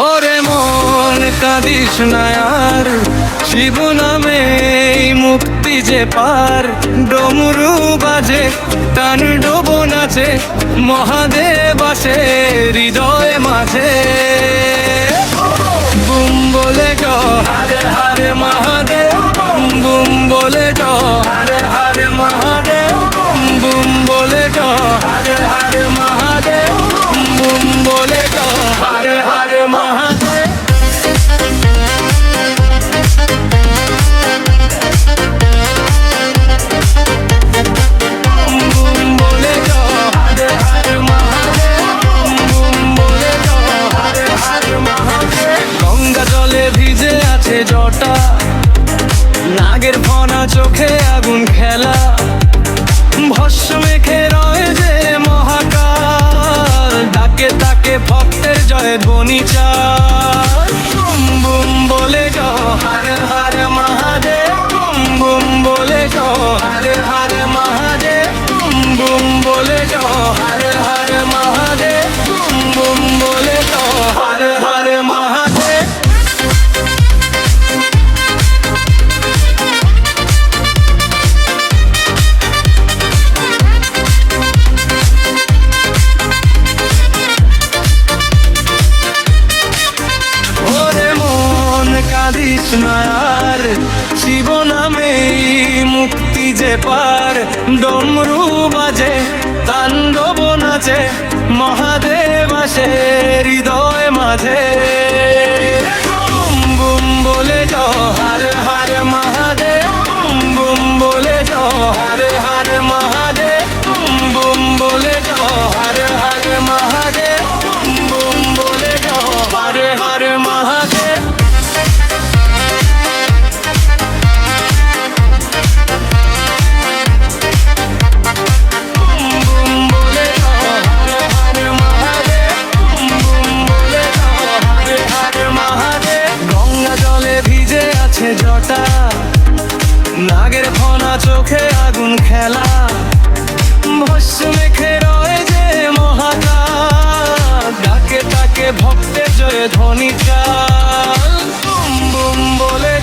ওরে মন কাঁদিস না আর, শিব নামে মুক্তি যে পার। ডমরু বাজে তাণ্ডব নাচে, মহাদেব আসে হৃদয় মাঝে। বুম বলে হরে হরে মহাদেব, বুম বলে হরে হরে মহাদেব, বুম বলে হরে হরে মহাদেব, বুম বলে হরে হরে মহাদেব। গঙ্গা জলে ভিজে আছে জটা, নাগের ফনা চোখে আগুন খেলা। ভস্ম মেখে রয়ে যে মহাকাল, ডাকে তাকে ভক্তের জয় ধ্বনি চাল। বুম বুম বলে হরে হরে মহাদেব, বুম বুম বলে হরে হরে মহাদেব, বুম বুম বলে হরে হরে মহাদেব, বুম বুম বলে হরে হরে মহাদেব। ওরে মন কাঁদিস না আর, শিব নামে মুক্তি যে পার। ডমরু বাজে তাণ্ডব নাচে, মহাদেব আসে হৃদয় মাঝে। বুম বুম বলে হরে হরে মহাদেব, বুম বুম বলে হরে হরে মহাদেব, বুম বুম বলে হরে হরে মহাদেব, বুম বুম বলে হরে হরে মহাদেব। গঙ্গা জলে ভিজে আছে জটা, নাগের ফনা চোখে আগুন খেলা। ভস্ম মেখে রয়ে যে মহাকাল, ডাকে তাকে ভক্তের জয় ধ্বনি চাল। বুম বুম বলে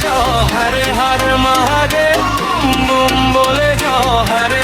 হরে হরে মহাদেব, বুম বুম বলে হরে